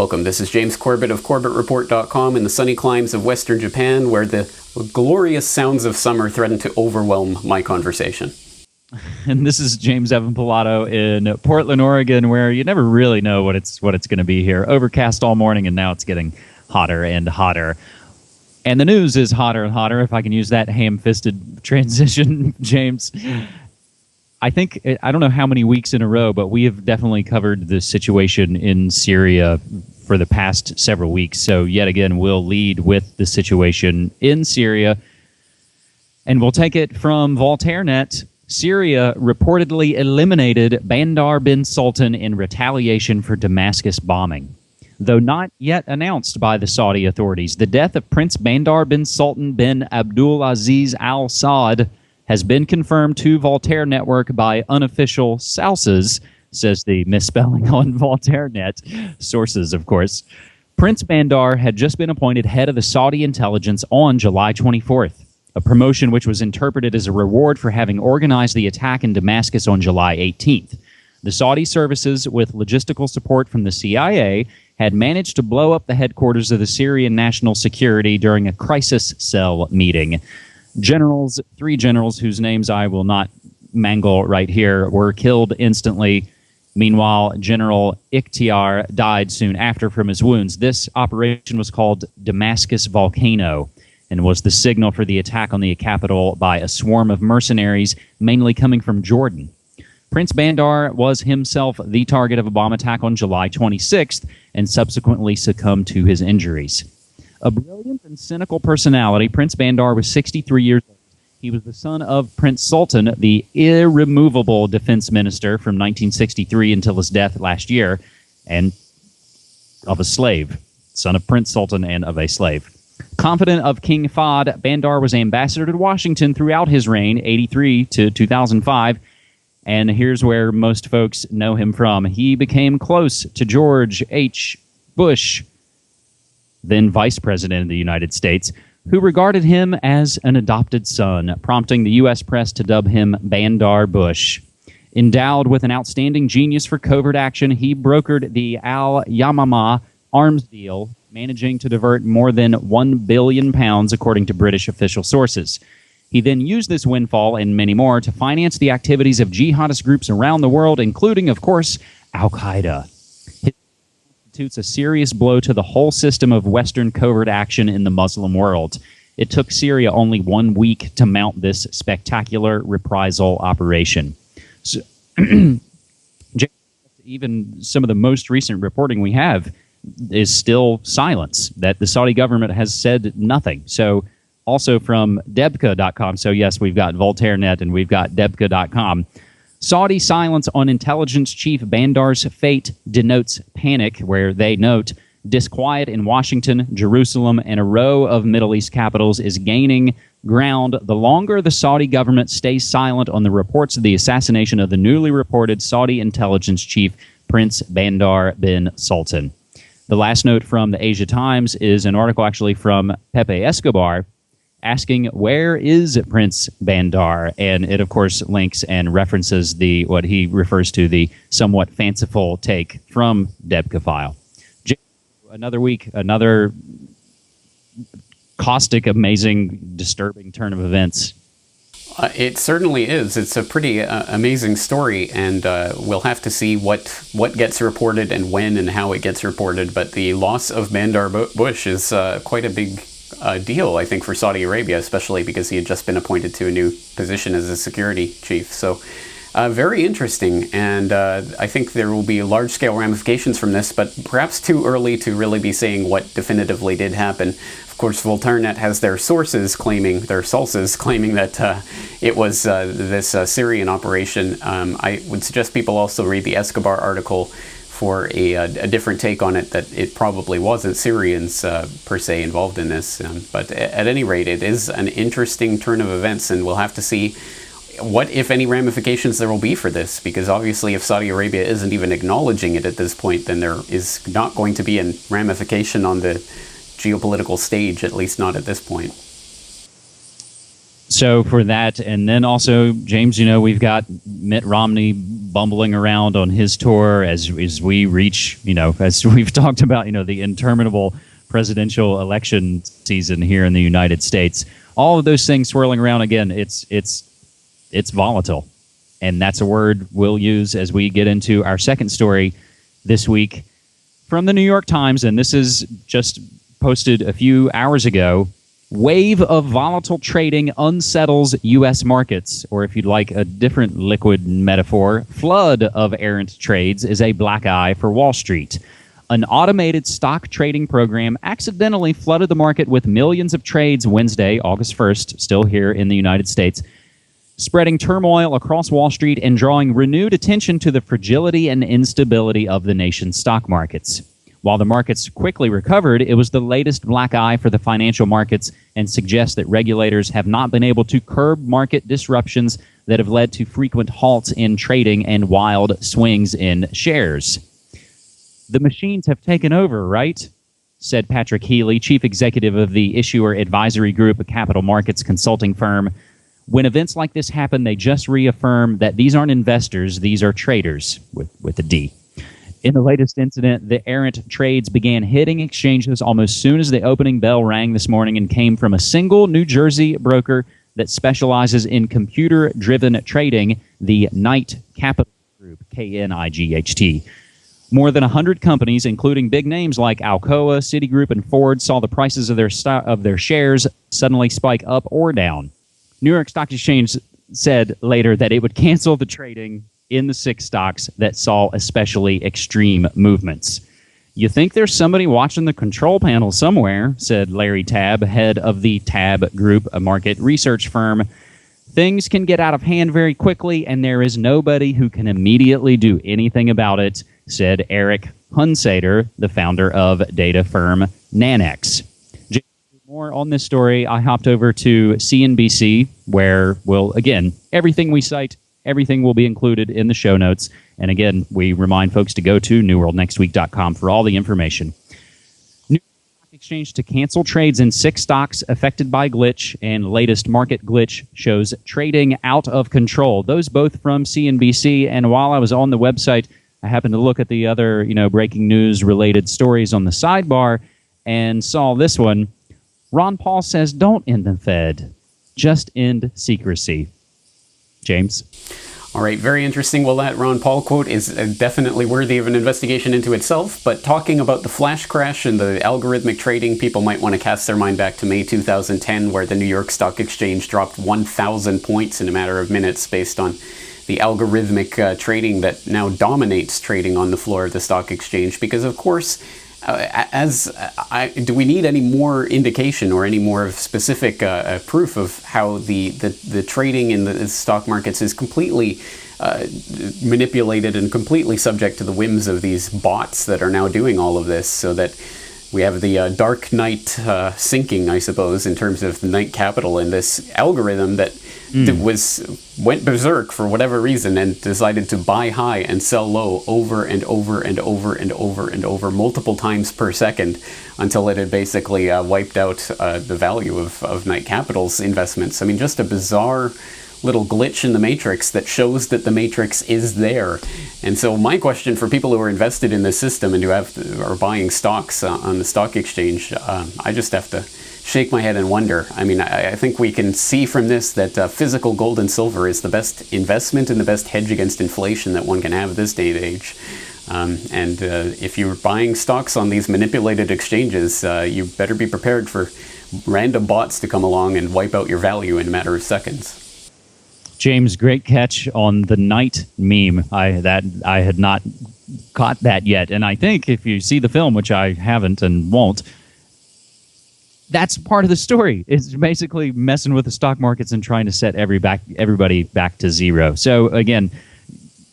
Welcome. This is James Corbett of CorbettReport.com in the sunny climes of Western Japan, where the glorious sounds of summer threaten to overwhelm my conversation. And this is James Evan Pilato in Portland, Oregon, where you never really know what it's going to be here. Overcast all morning, and now it's getting hotter and hotter. And the news is hotter and hotter, if I can use that ham-fisted transition, James. I don't know how many weeks in a row, but we have definitely covered the situation in Syria for the past several weeks. So yet again, we'll lead with the situation in Syria. And we'll take it from VoltaireNet. Syria reportedly eliminated Bandar bin Sultan in retaliation for Damascus bombing. Though not yet announced by the Saudi authorities, the death of Prince Bandar bin Sultan bin Abdulaziz Al Saud has been confirmed to Voltaire Network by unofficial sources, says the misspelling on VoltaireNet. Sources, of course. Prince Bandar had just been appointed head of the Saudi intelligence on July 24th. A promotion which was interpreted as a reward for having organized the attack in Damascus on July 18th. The Saudi services, with logistical support from the CIA, had managed to blow up the headquarters of the Syrian National Security during a crisis cell meeting. Three generals whose names I will not mangle right here, were killed instantly. Meanwhile, General Ikhtiar died soon after from his wounds. This operation was called Damascus Volcano, and was the signal for the attack on the capital by a swarm of mercenaries, mainly coming from Jordan. Prince Bandar was himself the target of a bomb attack on July 26th and subsequently succumbed to his injuries. A brilliant and cynical personality, Prince Bandar was 63 years old. He was the son of Prince Sultan, the irremovable defense minister from 1963 until his death last year, and of a slave, son of Prince Sultan and of a slave. Confident of King Fahd, Bandar was ambassador to Washington throughout his reign, 83 to 2005, and here's where most folks know him from. He became close to George H. Bush, then Vice President of the United States, who regarded him as an adopted son, prompting the U.S. press to dub him Bandar Bush. Endowed with an outstanding genius for covert action, he brokered the Al-Yamama arms deal, managing to divert more than £1 billion, according to British official sources. He then used this windfall and many more to finance the activities of jihadist groups around the world, including, of course, Al-Qaeda. It constitutes a serious blow to the whole system of Western covert action in the Muslim world. It took Syria only 1 week to mount this spectacular reprisal operation. So, even some of the most recent reporting we have is still silence, that the Saudi government has said nothing. So also from Debka.com, so yes, we've got VoltaireNet and we've got Debka.com. Saudi silence on intelligence chief Bandar's fate denotes panic, where they note disquiet in Washington, Jerusalem, and a row of Middle East capitals is gaining ground the longer the Saudi government stays silent on the reports of the assassination of the newly reported Saudi intelligence chief, Prince Bandar bin Sultan. The last note from the Asia Times is an article actually from Pepe Escobar asking, where is Prince Bandar? And it, of course, links and references what he refers to the somewhat fanciful take from Debka File. Another week, another caustic, amazing, disturbing turn of events. It certainly is. It's a pretty amazing story, and we'll have to see what gets reported and when and how it gets reported. But the loss of Bandar Bush is quite a big deal, I think, for Saudi Arabia, especially because he had just been appointed to a new position as a security chief. So very interesting, and I think there will be large-scale ramifications from this, but perhaps too early to really be saying what definitively did happen. Of course, VoltaireNet has their sources claiming that it was this Syrian operation. I would suggest people also read the Escobar article for a different take on it, that it probably wasn't Syrians per se involved in this. But at any rate, it is an interesting turn of events, and we'll have to see what, if any, ramifications there will be for this, because obviously if Saudi Arabia isn't even acknowledging it at this point, then there is not going to be a ramification on the geopolitical stage, at least not at this point. So for that, and then also, James, we've got Mitt Romney bumbling around on his tour as we reach, as we've talked about, the interminable presidential election season here in the United States. All of those things swirling around again. It's volatile, and that's a word we'll use as we get into our second story this week from the New York Times, and this is just posted a few hours ago. Wave of volatile trading unsettles U.S. markets, or if you'd like a different liquid metaphor, flood of errant trades is a black eye for Wall Street. An automated stock trading program accidentally flooded the market with millions of trades Wednesday, August 1st, still here in the United States, spreading turmoil across Wall Street and drawing renewed attention to the fragility and instability of the nation's stock markets. While the markets quickly recovered, it was the latest black eye for the financial markets and suggests that regulators have not been able to curb market disruptions that have led to frequent halts in trading and wild swings in shares. The machines have taken over, right? Said Patrick Healy, chief executive of the Issuer Advisory Group, a capital markets consulting firm. When events like this happen, they just reaffirm that these aren't investors, these are traders, with a D. In the latest incident, the errant trades began hitting exchanges almost soon as the opening bell rang this morning and came from a single New Jersey broker that specializes in computer-driven trading, the Knight Capital Group, Knight. More than 100 companies, including big names like Alcoa, Citigroup, and Ford, saw the prices of their shares suddenly spike up or down. New York Stock Exchange said later that it would cancel the trading in the 6 stocks that saw especially extreme movements. You think there's somebody watching the control panel somewhere, said Larry Tabb, head of the Tabb Group, a market research firm. Things can get out of hand very quickly, and there is nobody who can immediately do anything about it, said Eric Hunsater, the founder of data firm Nanex. More on this story, I hopped over to CNBC, where everything we cite, everything will be included in the show notes. And again, we remind folks to go to newworldnextweek.com for all the information. New Stock Exchange to cancel trades in 6 stocks affected by glitch, and latest market glitch shows trading out of control. Those both from CNBC. And while I was on the website, I happened to look at the other, breaking news related stories on the sidebar and saw this one. Ron Paul says, don't end the Fed, just end secrecy. James? All right, very interesting. Well, that Ron Paul quote is definitely worthy of an investigation into itself, but talking about the flash crash and the algorithmic trading, people might want to cast their mind back to May 2010, where the New York Stock Exchange dropped 1,000 points in a matter of minutes based on the algorithmic trading that now dominates trading on the floor of the stock exchange. Because, of course, do we need any more indication or any more specific proof of how the trading in the stock markets is completely manipulated and completely subject to the whims of these bots that are now doing all of this, so that we have the dark night sinking, I suppose, in terms of the Knight Capital and this algorithm that went berserk for whatever reason and decided to buy high and sell low over and over and over and over and over multiple times per second until it had basically wiped out the value of Knight Capital's investments. I mean, just a bizarre little glitch in the matrix that shows that the matrix is there. And so my question for people who are invested in this system and who are buying stocks on the stock exchange, I just have to shake my head and wonder. I mean, I think we can see from this that physical gold and silver is the best investment and the best hedge against inflation that one can have this day and age. And if you're buying stocks on these manipulated exchanges, you better be prepared for random bots to come along and wipe out your value in a matter of seconds. James, great catch on the Knight meme. I had not caught that yet. And I think if you see the film, which I haven't and won't, that's part of the story. It's basically messing with the stock markets and trying to set everybody back to zero. So again,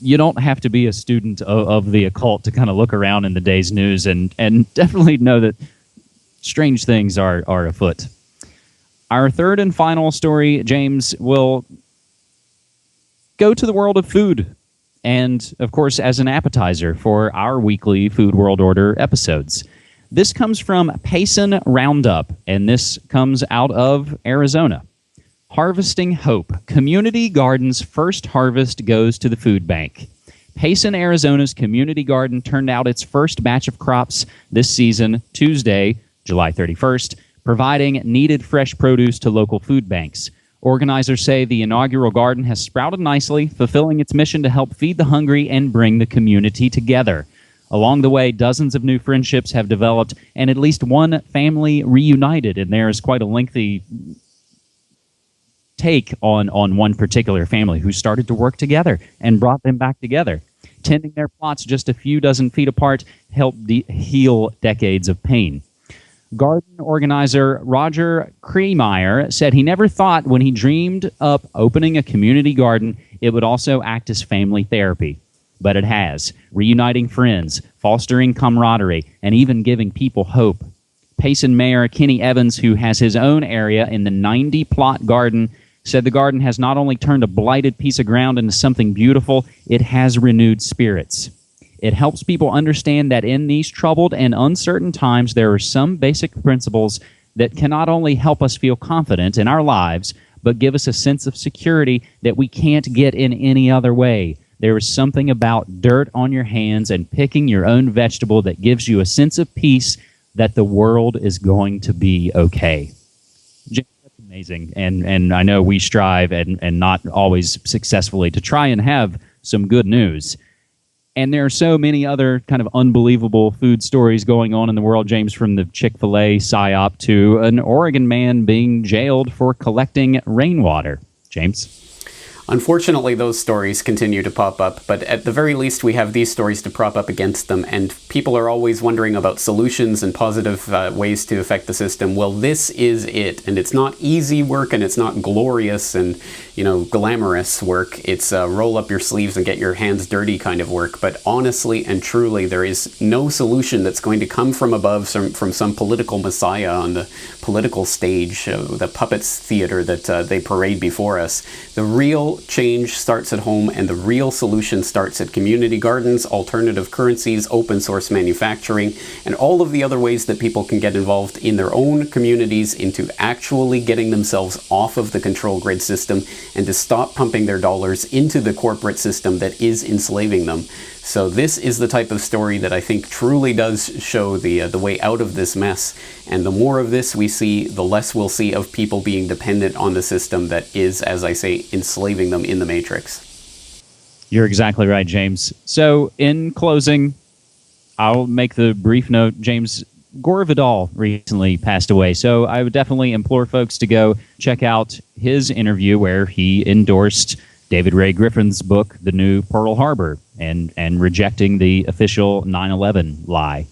you don't have to be a student of the occult to kind of look around in the day's news and definitely know that strange things are afoot. Our third and final story, James, will go to the world of food. And, of course, as an appetizer for our weekly Food World Order episodes. This comes from Payson Roundup, and this comes out of Arizona. Harvesting Hope. Community Garden's first harvest goes to the food bank. Payson, Arizona's community garden turned out its first batch of crops this season, Tuesday, July 31st, providing needed fresh produce to local food banks. Organizers say the inaugural garden has sprouted nicely, fulfilling its mission to help feed the hungry and bring the community together. Along the way, dozens of new friendships have developed, and at least one family reunited, and there is quite a lengthy take on one particular family who started to work together and brought them back together. Tending their plots just a few dozen feet apart helped heal decades of pain. Garden organizer Roger Kremeyer said he never thought when he dreamed up opening a community garden it would also act as family therapy. But it has, reuniting friends, fostering camaraderie, and even giving people hope. Payson Mayor Kenny Evans, who has his own area in the 90-plot garden, said the garden has not only turned a blighted piece of ground into something beautiful, it has renewed spirits. It helps people understand that in these troubled and uncertain times, there are some basic principles that can not only help us feel confident in our lives, but give us a sense of security that we can't get in any other way. There is something about dirt on your hands and picking your own vegetable that gives you a sense of peace that the world is going to be okay. James, that's amazing. And I know we strive and not always successfully to try and have some good news. And there are so many other kind of unbelievable food stories going on in the world, James, from the Chick-Fil-A psyop to an Oregon man being jailed for collecting rainwater. James? Unfortunately, those stories continue to pop up, but at the very least, we have these stories to prop up against them, and people are always wondering about solutions and positive ways to affect the system. Well, this is it, and it's not easy work, and it's not glorious and, glamorous work. It's roll up your sleeves and get your hands dirty kind of work, but honestly and truly, there is no solution that's going to come from above, from some political messiah on the political stage, the puppets theater that they parade before us. The real change starts at home, and the real solution starts at community gardens, alternative currencies, open source manufacturing, and all of the other ways that people can get involved in their own communities into actually getting themselves off of the control grid system and to stop pumping their dollars into the corporate system that is enslaving them. So this is the type of story that I think truly does show the way out of this mess. And the more of this we see, the less we'll see of people being dependent on the system that is, as I say, enslaving them in the matrix. You're exactly right, James. So in closing, I'll make the brief note, James, Gore Vidal recently passed away. So I would definitely implore folks to go check out his interview where he endorsed David Ray Griffin's book, The New Pearl Harbor, and rejecting the official 9/11 lie.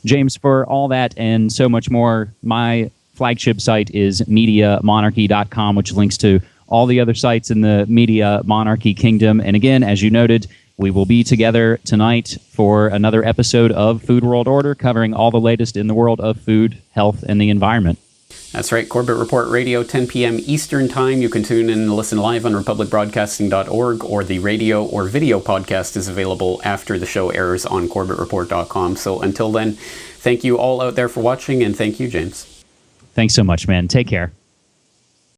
James, for all that and so much more, my flagship site is MediaMonarchy.com, which links to all the other sites in the Media Monarchy Kingdom. And again, as you noted, we will be together tonight for another episode of Food World Order, covering all the latest in the world of food, health, and the environment. That's right, Corbett Report Radio, 10 p.m. Eastern Time. You can tune in and listen live on republicbroadcasting.org, or the radio or video podcast is available after the show airs on corbettreport.com. So until then, thank you all out there for watching, and thank you, James. Thanks so much, man. Take care.